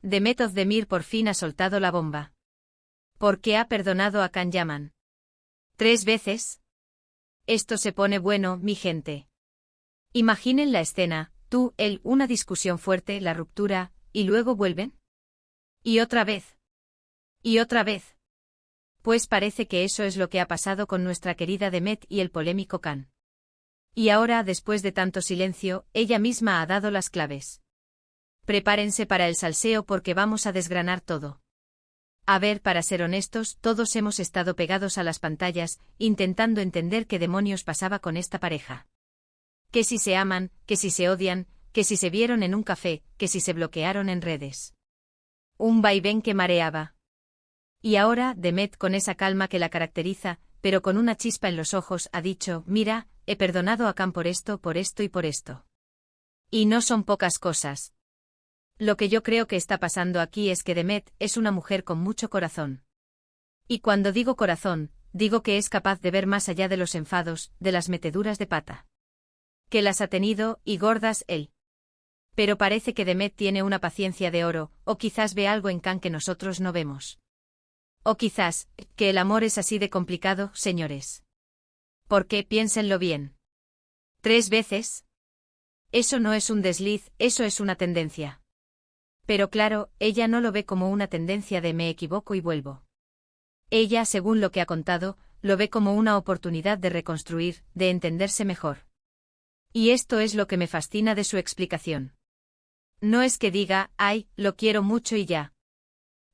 Demet Özdemir por fin ha soltado la bomba. ¿Por qué ha perdonado a Can Yaman? 3 veces. Esto se pone bueno, mi gente. Imaginen la escena, tú, él, una discusión fuerte, la ruptura, y luego vuelven. Y otra vez. Y otra vez. Pues parece que eso es lo que ha pasado con nuestra querida Demet y el polémico Can. Y ahora, después de tanto silencio, ella misma ha dado las claves. Prepárense para el salseo porque vamos a desgranar todo. A ver, para ser honestos, todos hemos estado pegados a las pantallas, intentando entender qué demonios pasaba con esta pareja. Que si se aman, que si se odian, que si se vieron en un café, que si se bloquearon en redes. Un vaivén que mareaba. Y ahora, Demet, con esa calma que la caracteriza, pero con una chispa en los ojos, ha dicho, mira, he perdonado a Can por esto y por esto. Y no son pocas cosas. Lo que yo creo que está pasando aquí es que Demet es una mujer con mucho corazón. Y cuando digo corazón, digo que es capaz de ver más allá de los enfados, de las meteduras de pata. Que las ha tenido, y gordas él. Pero parece que Demet tiene una paciencia de oro, o quizás ve algo en Can que nosotros no vemos. O quizás, que el amor es así de complicado, señores. Porque, piénsenlo bien. 3 veces. Eso no es un desliz, eso es una tendencia. Pero claro, ella no lo ve como una tendencia de me equivoco y vuelvo. Ella, según lo que ha contado, lo ve como una oportunidad de reconstruir, de entenderse mejor. Y esto es lo que me fascina de su explicación. No es que diga, ay, lo quiero mucho y ya.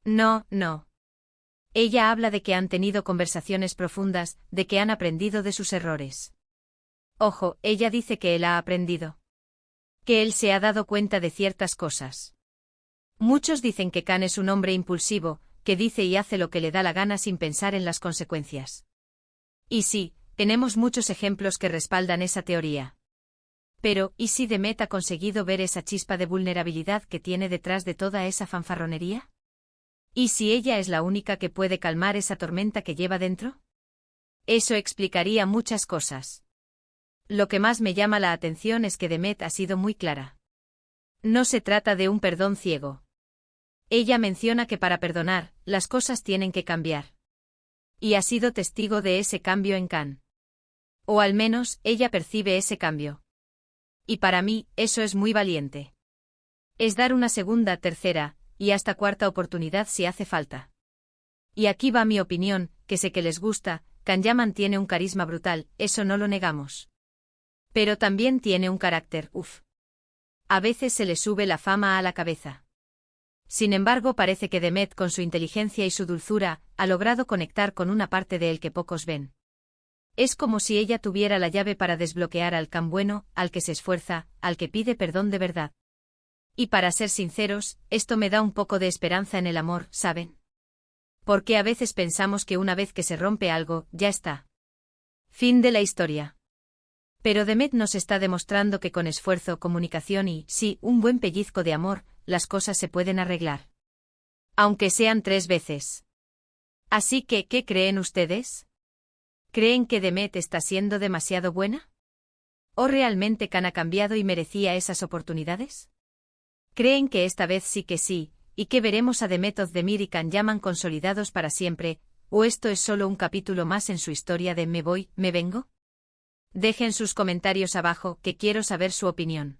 No, no. Ella habla de que han tenido conversaciones profundas, de que han aprendido de sus errores. Ojo, ella dice que él ha aprendido. Que él se ha dado cuenta de ciertas cosas. Muchos dicen que Can es un hombre impulsivo, que dice y hace lo que le da la gana sin pensar en las consecuencias. Y sí, tenemos muchos ejemplos que respaldan esa teoría. Pero, ¿y si Demet ha conseguido ver esa chispa de vulnerabilidad que tiene detrás de toda esa fanfarronería? ¿Y si ella es la única que puede calmar esa tormenta que lleva dentro? Eso explicaría muchas cosas. Lo que más me llama la atención es que Demet ha sido muy clara. No se trata de un perdón ciego. Ella menciona que para perdonar, las cosas tienen que cambiar. Y ha sido testigo de ese cambio en Can. O al menos, ella percibe ese cambio. Y para mí, eso es muy valiente. Es dar una segunda, tercera, y hasta cuarta oportunidad si hace falta. Y aquí va mi opinión, que sé que les gusta, Can Yaman tiene un carisma brutal, eso no lo negamos. Pero también tiene un carácter, A veces se le sube la fama a la cabeza. Sin embargo, parece que Demet, con su inteligencia y su dulzura, ha logrado conectar con una parte de él que pocos ven. Es como si ella tuviera la llave para desbloquear al Can bueno, al que se esfuerza, al que pide perdón de verdad. Y para ser sinceros, esto me da un poco de esperanza en el amor, ¿saben? Porque a veces pensamos que una vez que se rompe algo, ya está. Fin de la historia. Pero Demet nos está demostrando que con esfuerzo, comunicación y, sí, un buen pellizco de amor, las cosas se pueden arreglar. Aunque sean 3 veces. Así que, ¿qué creen ustedes? ¿Creen que Demet está siendo demasiado buena? ¿O realmente Can ha cambiado y merecía esas oportunidades? ¿Creen que esta vez sí, y que veremos a Demet Özdemir y Can Yaman consolidados para siempre, o esto es solo un capítulo más en su historia de me voy, me vengo? Dejen sus comentarios abajo, que quiero saber su opinión.